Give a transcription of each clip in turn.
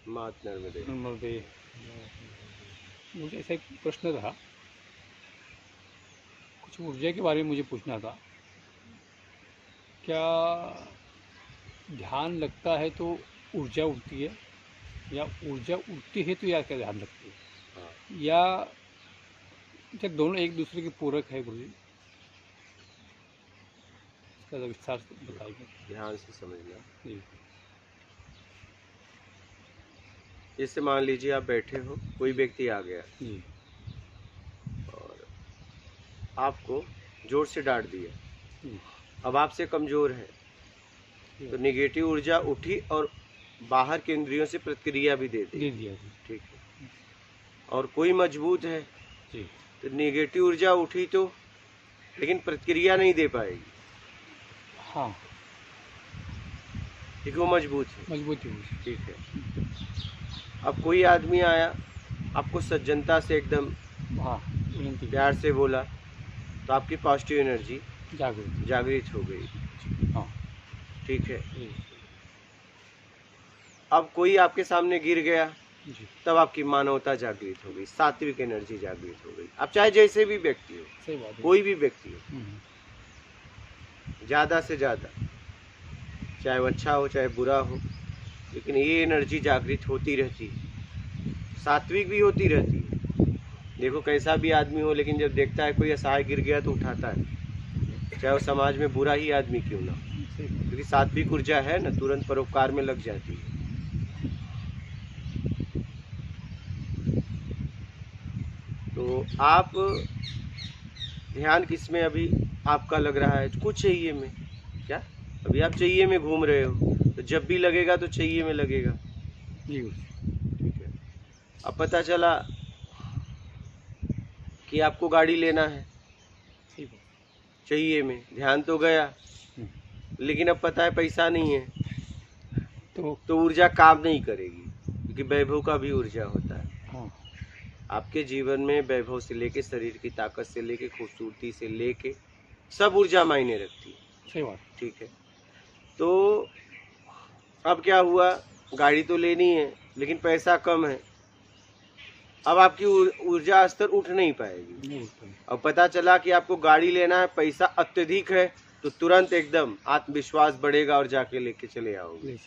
मात नर्मदे। नर्मदे। मुझे ऐसा एक प्रश्न था, कुछ ऊर्जा के बारे में मुझे पूछना था। क्या ध्यान लगता है तो ऊर्जा उठती है, या ऊर्जा उठती है तो या क्या ध्यान लगती है, हाँ, या क्या दोनों एक दूसरे के पूरक है? गुरु जी, इसका जरा विस्तार से बताइए। ध्यान से समझना। जी। जैसे मान लीजिए आप बैठे हो, कोई व्यक्ति आ गया जी। और आपको जोर से डांट दिया। जी। अब आपसे कमजोर है तो निगेटिव ऊर्जा उठी और बाहर के इंद्रियों से प्रतिक्रिया भी दे दे दी। दिया जी। ठीक है। और कोई मजबूत है जी। तो निगेटिव ऊर्जा उठी तो, लेकिन प्रतिक्रिया नहीं दे पाएगी हाँ, क्योंकि वो मजबूत है। मजबूती हुई। ठीक है। अब कोई आदमी आया, आपको सज्जनता से एकदम हाँ, विनती प्यार से बोला तो आपकी पॉजिटिव एनर्जी जागृत। जागृत हो गई। हाँ। ठीक है। जी। अब कोई आपके सामने गिर गया, जी। तब आपकी मानवता जागृत हो गई, सात्विक एनर्जी जागृत हो गई। अब चाहे जैसे भी व्यक्ति हो, सही बात है। कोई भी व्यक्ति हो, हम्म। ज़्यादा से ज़्यादा, चाहे वो अच्छा हो चाहे बुरा हो, लेकिन ये एनर्जी जागृत होती रहती है, सात्विक भी होती रहती है। देखो कैसा भी आदमी हो, लेकिन जब देखता है कोई असहाय गिर गया तो उठाता है, चाहे वो समाज में बुरा ही आदमी क्यों ना हो, सही बात। क्योंकि सात्विक ऊर्जा है ना, तुरंत परोपकार में लग जाती है। तो आप ध्यान किस में अभी आपका लग रहा है? कुछ चाहिए में क्या? अभी आप चाहिए में घूम रहे हो, तो जब भी लगेगा तो चाहिए में लगेगा। जी। ठीक है। अब पता चला कि आपको गाड़ी लेना है, सही बात। चाहिए में ध्यान तो गया, लेकिन अब पता है पैसा नहीं है, तो ऊर्जा काम नहीं करेगी, क्योंकि वैभव का भी ऊर्जा होता है। हाँ। आपके जीवन में वैभव से लेके, शरीर की ताकत से लेके, खूबसूरती से लेके, सब ऊर्जा मायने रखती है। सही बात। ठीक है। तो अब क्या हुआ, गाड़ी तो लेनी है लेकिन पैसा कम है, अब आपकी ऊर्जा स्तर उठ नहीं पाएगी। नहीं। अब पता चला कि आपको गाड़ी लेना है, पैसा अत्यधिक है, तो तुरंत एकदम आत्मविश्वास बढ़ेगा और जाके लेके चले आओगे।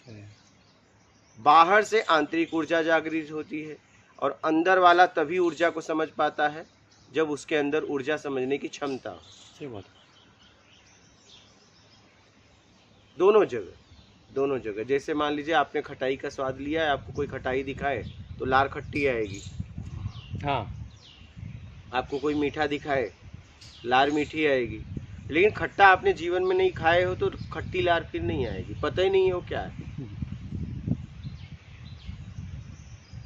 बाहर से आंतरिक ऊर्जा जागृत होती है, और अंदर वाला तभी ऊर्जा को समझ पाता है जब उसके अंदर ऊर्जा समझने की क्षमता हो। सही बात। दोनों जगह। जैसे मान लीजिए आपने खटाई का स्वाद लिया है, आपको कोई खटाई दिखाए तो लार खट्टी आएगी। हाँ। आपको कोई मीठा दिखाए, लार मीठी आएगी। लेकिन खट्टा आपने जीवन में नहीं खाए हो तो खट्टी लार फिर नहीं आएगी, पता ही नहीं हो क्या है।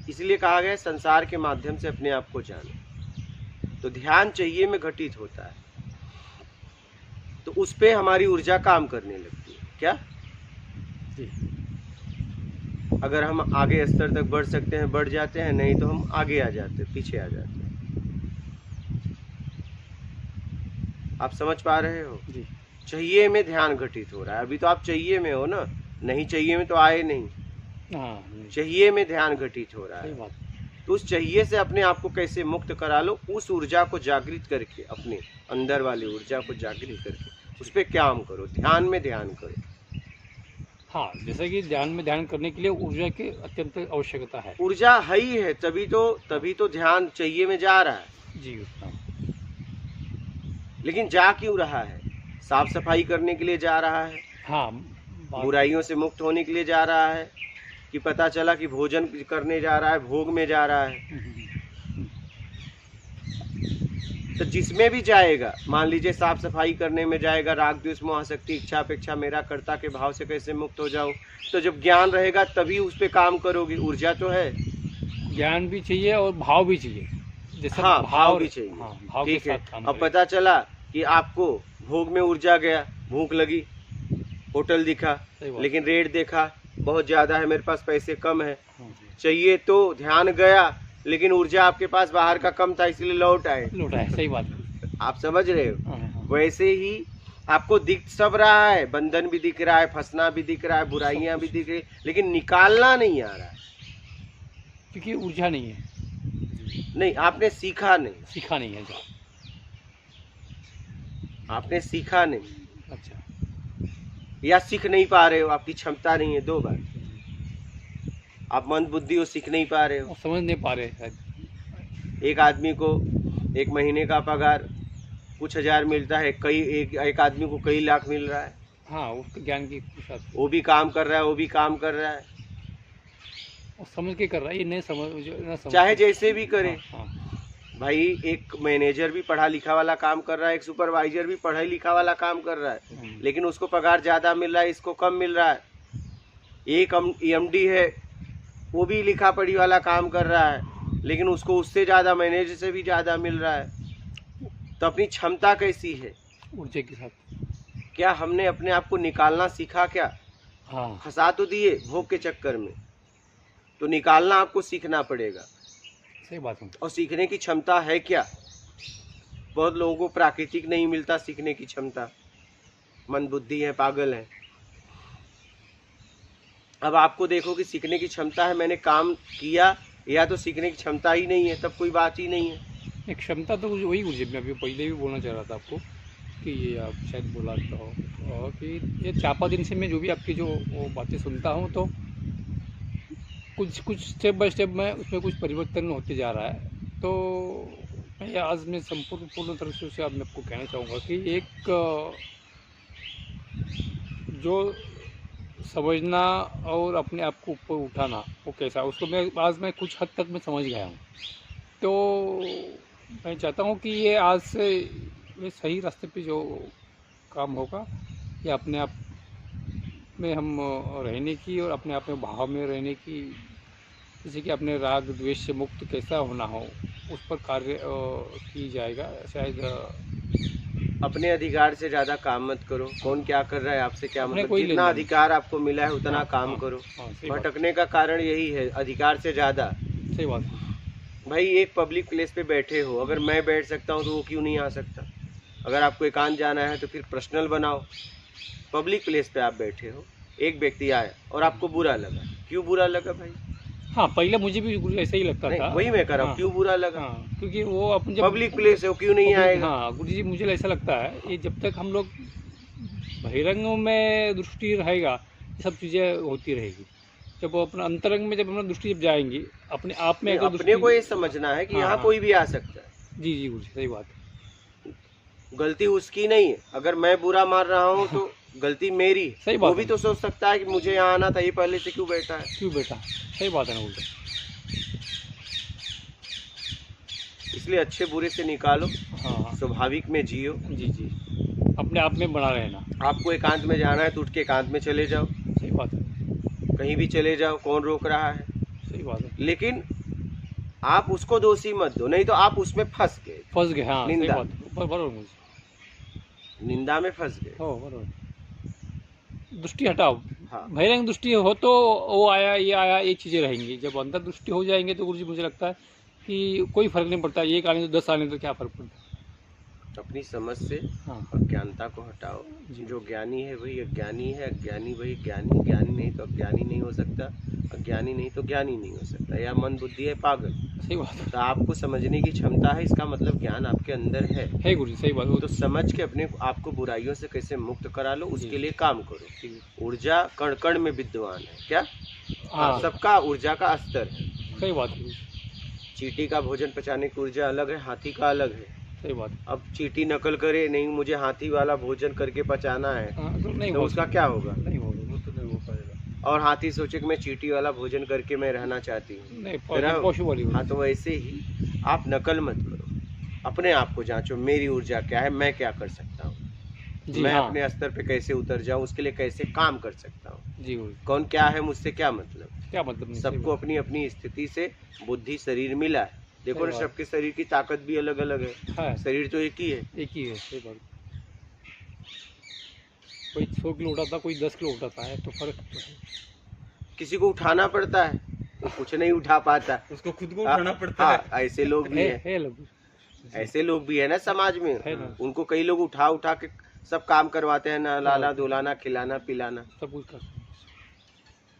इसलिए कहा गया संसार के माध्यम से अपने आप को जानो। तो ध्यान चाहिए में घटित होता है, तो उस पे हमारी ऊर्जा काम करने लगती है। क्या? अगर हम आगे स्तर तक बढ़ सकते हैं बढ़ जाते हैं, नहीं तो हम आगे आ जाते हैं, पीछे आ जाते हैं। आप समझ पा रहे हो? जी। चाहिए में ध्यान घटित हो रहा है। अभी तो आप चाहिए में हो ना, नहीं चाहिए में तो आए नहीं। हाँ। चाहिए में ध्यान घटित हो रहा है। सही बात। तो उस चाहिए से अपने आप को कैसे मुक्त करा लो, उस ऊर्जा को जागृत करके, अपने अंदर वाली ऊर्जा को जागृत करके उस पर काम करो, ध्यान में ध्यान करो। हाँ, जैसे कि ध्यान में ध्यान करने के लिए ऊर्जा की अत्यंत आवश्यकता है। ऊर्जा है ही है, तभी तो ध्यान चाहिए में जा रहा है। जी। लेकिन जा क्यों रहा है? साफ सफाई करने के लिए जा रहा है। हाँ। बुराइयों से मुक्त होने के लिए जा रहा है, कि पता चला कि भोजन करने जा रहा है, भोग में जा रहा है। तो जिसमें भी जाएगा, मान लीजिए साफ सफाई करने में जाएगा, राग द्वेष मोह आसक्ति इच्छा अपेक्षा मेरा कर्ता के भाव से कैसे मुक्त हो जाऊं, तो जब ज्ञान रहेगा तभी उस पे काम करोगे। ऊर्जा तो है, ज्ञान भी चाहिए और भाव भी चाहिए। जैसे हाँ, भाव भी चाहिए। हाँ, भाव ठीक के है। साथ काम अब पता चला कि आपको भोग में ऊर्जा गया, भूख लगी, होटल दिखा, लेकिन रेट देखा बहुत ज्यादा है, मेरे पास पैसे कम है। चाहिए तो ध्यान गया, लेकिन ऊर्जा आपके पास बाहर का कम था, इसलिए लौट आए। सही बात है। आप समझ रहे हो? वैसे ही आपको दिख सब रहा है, बंधन भी दिख रहा है, फंसना भी दिख रहा है, बुराइयां भी दिख रही, लेकिन निकालना नहीं आ रहा है। क्योंकि ऊर्जा नहीं है, नहीं, आपने सीखा नहीं, सीखा नहीं है। आपने सीखा नहीं, अच्छा। या सीख नहीं पा रहे हो, आपकी क्षमता नहीं है, दो बात। आप मंद बुद्धि हो, सीख नहीं पा रहे हो। वो समझ नहीं पा रहे शायद। एक आदमी को एक महीने का पगार कुछ हजार मिलता है, एक आदमी को कई लाख मिल रहा है। हाँ, उसके ज्ञान की साथ वो भी काम कर रहा है, वो भी काम कर रहा है, वो समझ के कर रहा है, ये नहीं समझ, जो ना समझ चाहे के- जैसे भी करे। हाँ, भाई एक मैनेजर भी पढ़ा लिखा वाला काम कर रहा है, एक सुपरवाइजर भी पढ़ा लिखा वाला काम कर रहा है, लेकिन उसको पगार ज्यादा मिल रहा है, इसको कम मिल रहा है। एक EMD है, वो भी लिखा पढ़ी वाला काम कर रहा है, लेकिन उसको उससे ज्यादा, मैनेजर से भी ज्यादा मिल रहा है। तो अपनी क्षमता कैसी है? ऊर्जा के साथ। क्या हमने अपने आप को निकालना सीखा? क्या हाँ, फंसा तो दिए भोग के चक्कर में, तो निकालना आपको सीखना पड़ेगा। सही बात है। और सीखने की क्षमता है क्या? बहुत लोगों को प्राकृतिक नहीं मिलता सीखने की क्षमता, मंदबुद्धि है, पागल है। अब आपको देखो कि सीखने की क्षमता है, मैंने काम किया, या तो सीखने की क्षमता ही नहीं है, तब कोई बात ही नहीं है। एक क्षमता तो वही ऊर्जा, मैं अभी पहले भी बोलना चाह रहा था आपको कि ये आप शायद बोला था और कि ये 4-5 दिन से मैं जो भी आपकी जो वो बातें सुनता हूँ, तो कुछ स्टेप बाय स्टेप में उसमें कुछ परिवर्तन होते जा रहा है। तो मैं आज मैं पूर्ण तरह से उसे अब मैं आपको कहना चाहूँगा कि एक जो समझना और अपने आप को ऊपर उठाना वो कैसा है, उसको मैं कुछ हद तक मैं समझ गया हूँ। तो मैं चाहता हूँ कि ये आज से ये सही रास्ते पे जो काम होगा, ये अपने आप में हम रहने की और अपने आप में भाव में रहने की, जैसे कि अपने राग द्वेष से मुक्त कैसा होना हो, उस पर कार्य की जाएगा शायद। अपने अधिकार से ज्यादा काम मत करो। कौन क्या कर रहा है आपसे क्या अपने मतलब? कोई जितना लेना नहीं। अधिकार आपको मिला है उतना हाँ, काम हाँ, करो। हाँ, सही बात, भटकने का कारण यही है, अधिकार से ज्यादा। सही बात है। भाई एक पब्लिक प्लेस पे बैठे हो, अगर मैं बैठ सकता हूँ तो वो क्यों नहीं आ सकता? अगर आपको एकांत जाना है तो फिर पर्सनल बनाओ। पब्लिक प्लेस पे आप बैठे हो, एक व्यक्ति आया और आपको बुरा लगा, क्यों बुरा लगा भाई? हाँ, पहले मुझे भी कुछ ऐसा ही लगता नहीं, था। वही मैं कर रहा हूँ, हाँ, क्यों बुरा लगा? हाँ, क्योंकि वो अपन जब पब्लिक प्लेस है, वो क्यों नहीं आएगा? हाँ, गुरु जी मुझे ऐसा लगता है, ये जब तक हम लोग बहिरंग में दृष्टि रहेगा, ये सब चीज़ें होती रहेगी। जब वो अपना अंतरंग में जब अपना दृष्टि जब जाएंगी, अपने आप में नहीं, अगर अपने को ये समझना है कि हाँ, यहाँ हाँ। कोई भी आ सकता है। जी गुरु जी, सही बात है। गलती उसकी नहीं है। अगर मैं बुरा मार रहा हूँ तो गलती मेरी है। सही बात वो भी है। तो सोच सकता है कि मुझे यहाँ आना था, ये पहले से क्यों बैठा है? क्यों बेटा, सही बात है ना गुरु जी। इसलिए अच्छे बुरे से निकालो, हाँ, स्वाभाविक में जियो। जी जी, अपने आप में बना रहना। आपको एकांत में जाना है तो उठ के एकांत में चले जाओ, सही बात है, कहीं भी चले जाओ, कौन रोक रहा है? सही बात है। लेकिन आप उसको दोषी मत दो, नहीं तो आप उसमें फंस गए, फंस गए, हाँ, सही निंदा। बात है, बरोबर मुझे। निंदा में फंस गए। हो बरोबर, दृष्टि हटाओ। हाँ, बहिरंग दृष्टि हो तो वो आया ये आया, ये चीज़ें रहेंगी। जब अंदर दृष्टि हो जाएंगे तो गुरु जी मुझे लगता है कि कोई फर्क नहीं पड़ता, एक आने तो 10 आने तो क्या फर्क पड़ता है। अपनी समझ से हाँ, अज्ञानता को हटाओ। जी। जो ज्ञानी है वही अज्ञानी है, अज्ञानी वही ज्ञानी। ज्ञानी नहीं तो अज्ञानी नहीं हो सकता, अज्ञानी नहीं तो ज्ञानी नहीं हो सकता। या मन बुद्धि है पागल। सही बात है। तो आपको समझने की क्षमता है, इसका मतलब ज्ञान आपके अंदर है। गुरु जी, सही बात है। तो समझ के अपने आपको बुराइयों से कैसे मुक्त करा लो, उसके जी। लिए काम करो। जी। ऊर्जा कण कण में विद्यमान है। क्या? हाँ, सबका ऊर्जा का स्तर है। सही बात है गुरु जी, चींटी का भोजन पचाने की ऊर्जा अलग है, हाथी का अलग है। सही बात है। अब चींटी नकल करे, नहीं मुझे हाथी वाला भोजन करके पचाना है, हाँ, तो नहीं तो हो उसका क्या होगा? नहीं होगा, वो तो नहीं हो पाएगा। और हाथी सोचे कि मैं चींटी वाला भोजन करके मैं रहना चाहती हूँ। नहीं, मेरा- पॉसिबल ही हाँ, तो वैसे ही आप नकल मत करो, अपने आप को जांचो, मेरी ऊर्जा क्या है, मैं क्या कर सकता हूँ, जी। मैं हाँ, अपने स्तर पे कैसे उतर जाऊँ, उसके लिए कैसे काम कर सकता हूँ। जी गुरु जी, कौन क्या है, मुझसे क्या मतलब? क्या मतलब नहीं, सही सबको अपनी अपनी स्थिति से बुद्धि शरीर मिला है। देखो ना, सही बात। सबके शरीर की ताकत भी अलग अलग है, बात है, शरीर तो एक ही है। एक ही है, सही बात। कोई 100 किलो उठाता, कोई 10 किलो उठाता है, तो फर्क तो है। किसी को उठाना पड़ता है, वो कुछ नहीं उठा पाता, उसको खुद को उठाना पड़ता हाँ, है। ऐसे लोग भी है, है लोग, ऐसे लोग भी है ना समाज में। है ना। उनको कई लोग उठा उठा के सब काम करवाते हैं, नहलाना धुलाना खिलाना पिलाना। सब कुछ कर।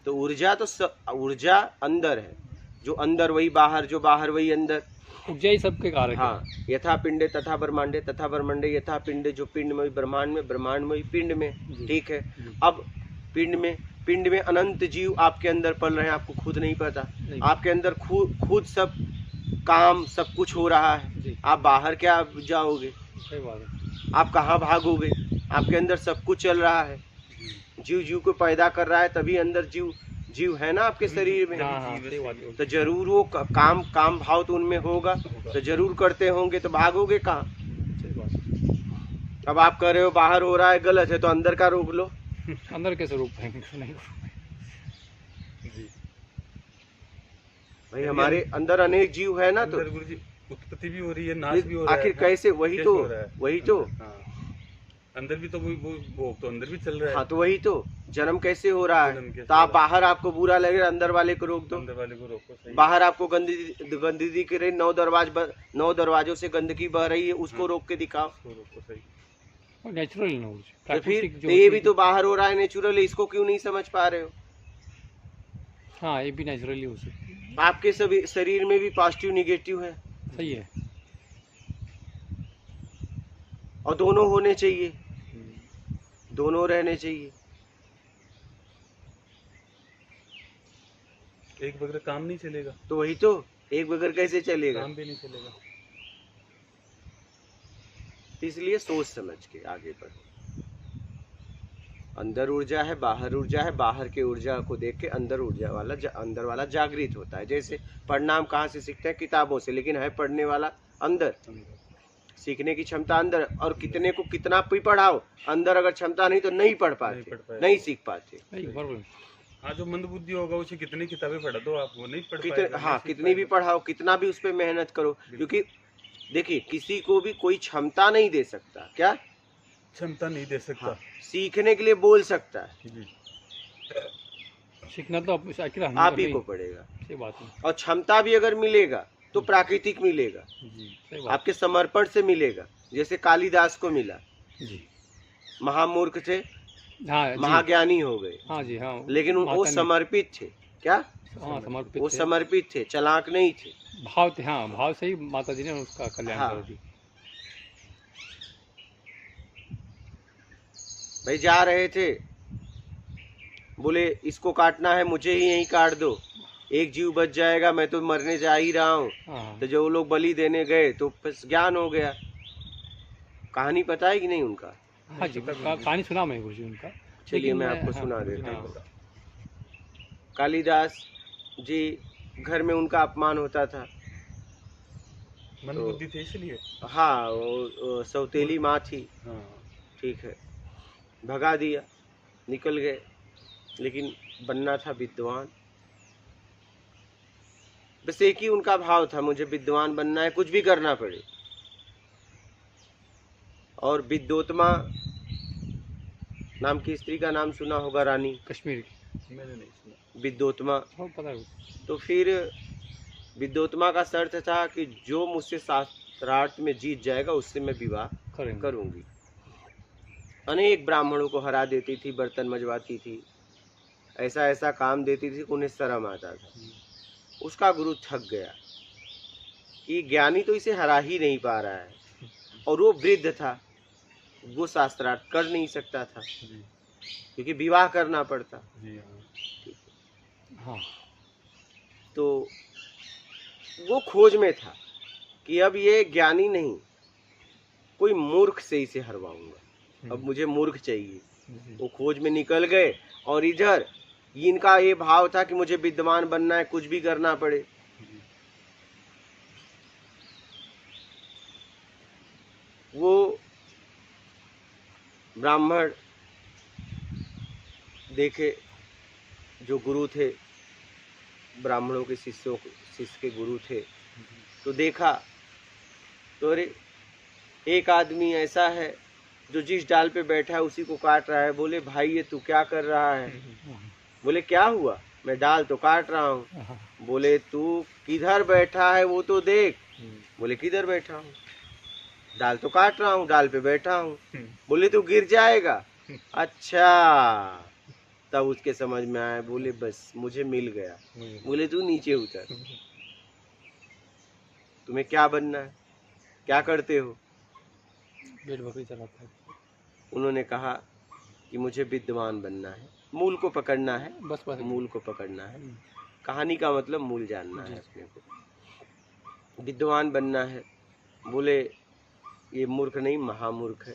तो ऊर्जा तो ऊर्जा अंदर है, जो अंदर वही बाहर, जो बाहर वही अंदर। ऊर्जा ही सबके कारक है। हाँ, यथा पिंडे तथा ब्रह्मांडे, तथा ब्रह्मांडे यथा पिंडे, जो पिंड में ब्रह्मांड में, ब्रह्मांड में पिंड में। जी। ठीक है। जी। अब पिंड में अनंत जीव आपके अंदर पल रहे हैं, आपको खुद नहीं पता। नहीं। आपके अंदर खुद सब काम सब कुछ हो रहा है। जी। आप बाहर क्या जाओगे, सही बात है। आप कहाँ भागोगे? आपके अंदर सब कुछ चल रहा है। जीव को पैदा कर रहा है, तभी अंदर जीव है ना आपके शरीर में। हाँ, हाँ, सही बात है। तो जरूर वो काम भाव तो उनमें होगा, तो जरूर करते होंगे, तो भागोगे कहाँ? सही बात है। अब आप कर रहे हो बाहर हो रहा है गलत है, तो अंदर का रोक लो। अंदर कैसे रोक पाएंगे? नहीं। जी। भाई हमारे अंदर अनेक जीव है ना, तो अंदर गुरुजी उत्पत्ति भी हो रही है, नाश भी हो रहा है। आखिर कैसे? वही कैसे तो हो रहा है? वही तो हाँ। अंदर भी तो वो तो अंदर भी चल रहा है। हाँ, तो वही तो जन्म कैसे हो रहा जन्म है? कैसे तो हो आप रहा है? बाहर आपको बुरा लगे, अंदर वाले को रोक दो। अंदर वाले को रोको, सही। बाहर आपको गंदगी दिख रही, 9 दरवाजों से गंदगी बह रही है, उसको हाँ। रोक के दिखाओ। उसको रोको, सही। और नेचुरल ना ऊर्जा, तो प्राकृतिक फिर जो तो ये भी होती तो बाहर हो रहा है, नेचुरल है, इसको क्यों नहीं समझ पा रहे हो? है। हाँ, ये भी नेचुरली हो सकती है। आपके सभी शरीर में भी पॉजिटिव निगेटिव है, सही है। और दोनों होने चाहिए, दोनों रहने चाहिए। एक बगैर काम नहीं चलेगा, तो वही तो, एक बगैर कैसे चलेगा? काम भी नहीं चलेगा। इसलिए सोच समझ के आगे बढ़ो। अंदर ऊर्जा है, बाहर ऊर्जा है, बाहर के ऊर्जा को देख के अंदर अंदर वाला जागृत होता है। जैसे पढ़ना हम कहाँ से सीखते हैं? किताबों से, लेकिन है पढ़ने वाला अंदर। सीखने की क्षमता अंदर, और कितने को कितना भी पढ़ाओ, अंदर अगर क्षमता नहीं तो नहीं पढ़ पाते, नहीं सीख पाते। नहीं, बराबर। हाँ, जो मंद बुद्धि होगा उसे कितनी किताबें पढ़ा दो आप, वो नहीं पढ़ हाँ, पाएगा, नहीं सीख कितनी भी पाएगा। पढ़ाओ, कितना भी उस पर मेहनत करो, क्योंकि देखिए किसी को भी कोई क्षमता नहीं दे सकता। क्या क्षमता नहीं दे सकता। हाँ, सीखने के लिए बोल सकता है, जी। सीखना तो आखिर हमें आप करना ही को पड़ेगा। सही बात है। और क्षमता भी अगर मिलेगा तो प्राकृतिक मिलेगा, जी। सही बात। आपके समर्पण से मिलेगा। जैसे कालिदास को मिला, जी। महामूर्ख थे, हाँ जी। महाज्ञानी हो गए, हाँ जी। हाँ, लेकिन वो माता ने- समर्पित थे। क्या? हाँ, समर्पित वो थे। समर्पित थे, चालाक नहीं थे। भाव थे। हाँ, भाव से ही माता जी ने उसका कल्याण हाँ। कर दी। भाई जा रहे थे, बोले इसको काटना है, मुझे ही यहीं काट दो, एक जीव बच जाएगा, मैं तो मरने जा ही रहा हूँ। हाँ, तो जो लोग बलि देने गए तो बस ज्ञान हो गया। कहानी पता है कि नहीं उनका? हाँ जी। कहानी सुना मैं गुरुजी उनका। चलिए लेकिन मैं आपको हाँ, सुना देता हाँ। हूँ। कालिदास जी घर में उनका अपमान होता था। मंद तो- बुद्धि थे इसलिए। हाँ, वो सौतेली माँ थी। हाँ। ठीक है, भगा दिया, निकल गए, लेकिन बनना था विद्वान। बस एक ही उनका भाव था, मुझे विद्वान बनना है, कुछ भी करना पड़े। और विद्योत्मा नाम की स्त्री का नाम सुना होगा, रानी कश्मीर की। मैंने नहीं सुना। विद्योत्मा। हाँ, पता है। तो फिर विद्योत्मा का शर्त था कि जो मुझसे शास्त्रार्थ में जीत जाएगा उससे मैं विवाह करेंगे। करूंगी। अनेक ब्राह्मणों को हरा देती थी, बर्तन मजवाती थी, ऐसा ऐसा काम देती थी कि उन्हें शर्म आता था। उसका गुरु थक गया कि ज्ञानी तो इसे हरा ही नहीं पा रहा है, और वो वृद्ध था, वो शास्त्रार्थ कर नहीं सकता था, जी। क्योंकि विवाह करना पड़ता। जी। हाँ। हाँ। तो वो खोज में था कि अब ये ज्ञानी नहीं, कोई मूर्ख से इसे हरवाऊंगा, अब मुझे मूर्ख चाहिए। जी। वो खोज में निकल गए, और इधर इनका ये भाव था कि मुझे विद्वान बनना है, कुछ भी करना पड़े। जी। वो ब्राह्मण देखे, जो गुरु थे, ब्राह्मणों के शिष्य के गुरु थे, तो देखा तो अरे एक आदमी ऐसा है जो जिस डाल पे बैठा है उसी को काट रहा है। बोले भाई ये तू क्या कर रहा है? बोले क्या हुआ? मैं डाल तो काट रहा हूँ। हाँ। बोले तू किधर बैठा है वो तो देख। बोले किधर बैठा हूँ? डाल तो काट रहा हूँ, डाल पे बैठा हूँ। बोले तू गिर जाएगा। अच्छा, तब उसके समझ में आया, बोले बस मुझे मिल गया। बोले तू नीचे उतर, तुम्हें क्या बनना है, क्या करते हो? भेड़ बकरी चलाता है। उन्होंने कहा कि मुझे विद्वान बनना है, मूल को पकड़ना है, बस बस। मूल को पकड़ना है। कहानी का मतलब मूल जानना है अपने को, विद्वान बनना है। बोले ये मूर्ख नहीं, महामूर्ख है,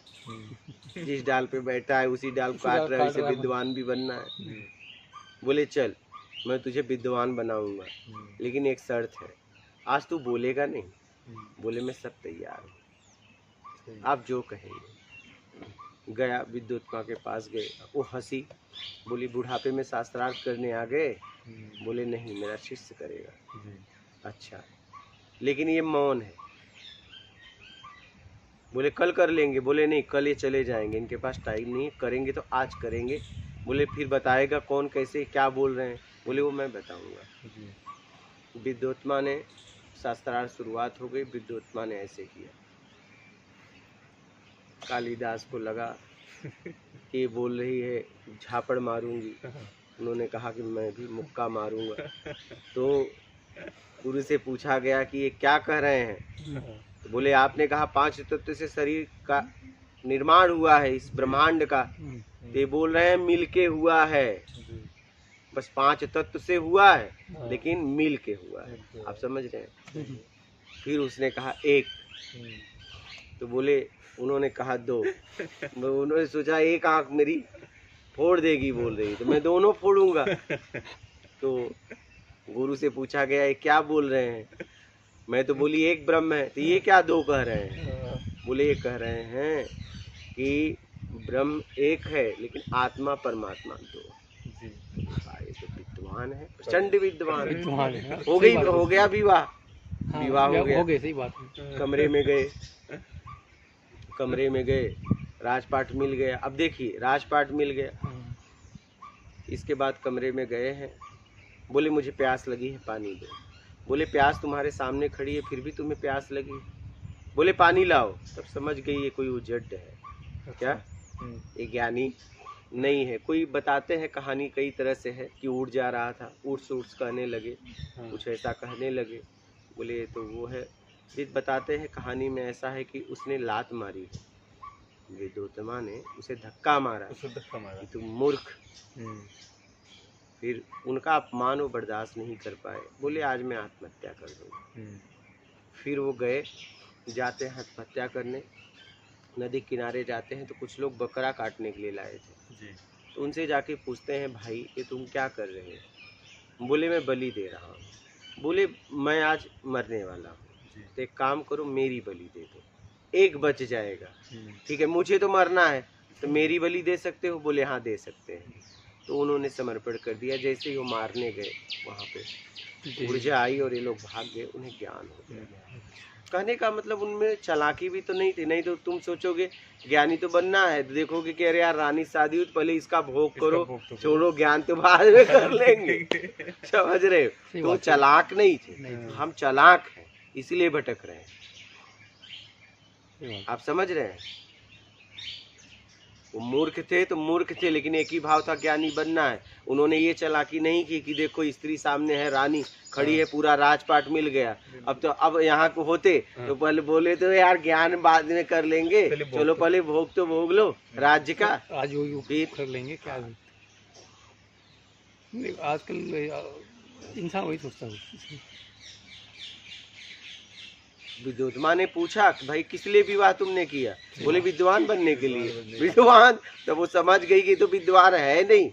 जिस डाल पे बैठा है उसी डाल काट रहा है, इसे विद्वान भी बनना है। बोले चल मैं तुझे विद्वान बनाऊंगा, लेकिन एक शर्त है, आज तू बोलेगा नहीं। बोले मैं सब तैयार हूँ, आप जो कहेंगे। गया विद्युत्मा के पास गए, वो हंसी, बोली बुढ़ापे में शास्त्रार्थ करने आ गए? बोले नहीं, मेरा शिष्य करेगा। अच्छा, लेकिन ये मौन है। बोले कल कर लेंगे? बोले नहीं, कल ये चले जाएंगे, इनके पास टाइम नहीं है, करेंगे तो आज करेंगे। बोले फिर बताएगा कौन कैसे क्या बोल रहे हैं? बोले वो मैं बताऊंगा। विद्युत्मा ने शास्त्रार्थ शुरुआत हो गई, विद्युत्मा ने ऐसे किया। कालिदास को लगा कि ये बोल रही है झापड़ मारूंगी, उन्होंने कहा कि मैं भी मुक्का मारूंगा। तो गुरु से पूछा गया कि ये क्या कह रहे हैं? तो बोले आपने कहा 5 तत्व से शरीर का निर्माण हुआ है, इस ब्रह्मांड का। तो ये बोल रहे हैं मिल के हुआ है, बस 5 तत्व से हुआ है, लेकिन मिल के हुआ है। आप समझ रहे हैं? फिर उसने कहा 1, तो बोले उन्होंने कहा 2। उन्होंने सोचा एक आंख मेरी फोड़ देगी बोल रही, तो मैं दोनों फोड़ूंगा। तो गुरु से पूछा गया ये क्या बोल रहे हैं? मैं तो बोली एक ब्रह्म है, तो ये क्या 2 कह रहे हैं? बोले ये कह रहे हैं कि ब्रह्म एक है लेकिन आत्मा परमात्मा 2। ये तो विद्वान है, प्रचंड विद्वान है। हो गया विवाह। विवाह हो गया, सही बात है। कमरे में गए, राजपाट मिल गया। अब देखिए राजपाट मिल गया, इसके बाद कमरे में गए हैं। बोले मुझे प्यास लगी है, पानी दो। बोले प्यास तुम्हारे सामने खड़ी है, फिर भी तुम्हें प्यास लगी? बोले पानी लाओ। तब समझ गई ये कोई उजड्ड है। क्या ये ज्ञानी नहीं है? कोई बताते हैं कहानी कई तरह से है कि उड़ जा रहा था, उड़स उड़स कहने लगे, कुछ ऐसा कहने लगे। बोले तो वो है। फिर बताते हैं कहानी में ऐसा है कि उसने लात मारी, विद्युत्मा ने उसे धक्का मारा कि तुम मूर्ख। फिर उनका अपमान वो बर्दाश्त नहीं कर पाए, बोले आज मैं आत्महत्या कर दूंगा। फिर वो गए, जाते हैं आत्महत्या करने, नदी किनारे जाते हैं तो कुछ लोग बकरा काटने के लिए लाए थे। तो उनसे जाके पूछते हैं भाई ये तुम क्या कर रहे हो? बोले मैं बलि दे रहा हूँ। बोले मैं आज मरने वाला हूँ, तो एक काम करो मेरी बलि दे दो, एक बच जाएगा। ठीक है, मुझे तो मरना है, तो मेरी बलि दे सकते हो? बोले हाँ दे सकते हैं। तो उन्होंने समर्पण कर दिया। जैसे ही वो मारने गए वहाँ पे ऊर्जा आई और ये लोग भाग गए, उन्हें ज्ञान हो गया। कहने का मतलब उनमें चालाकी भी तो नहीं थी, नहीं तो तुम सोचोगे ज्ञानी तो बनना है, तो देखोगे कि अरे यार रानी शादी हुई तो पहले इसका भोग करो, छोड़ो ज्ञान तो बाद में कर लेंगे। समझ रहे हो? तो चालाक नहीं थे, हम चालाक हैं इसीलिए भटक रहे हैं। आप समझ रहे हैं? वो मूर्ख थे तो मूर्ख थे, लेकिन एक ही भाव था ज्ञानी बनना है। उन्होंने ये चालाकी नहीं की कि देखो स्त्री सामने है, रानी खड़ी है, पूरा राजपाट मिल गया। अब यहाँ को होते तो पहले बोले तो यार ज्ञान बाद में कर लेंगे, चलो पहले भोग तो भोग लो राज्य का, आज वो कर लेंगे क्या। आजकल इंसान वही सोचता है। विद्युत्मा ने पूछा कि भाई किस लिए विवाह तुमने किया? बोले विद्वान बनने के लिए। विद्वान, तो वो समझ गई कि तो विद्वान है नहीं।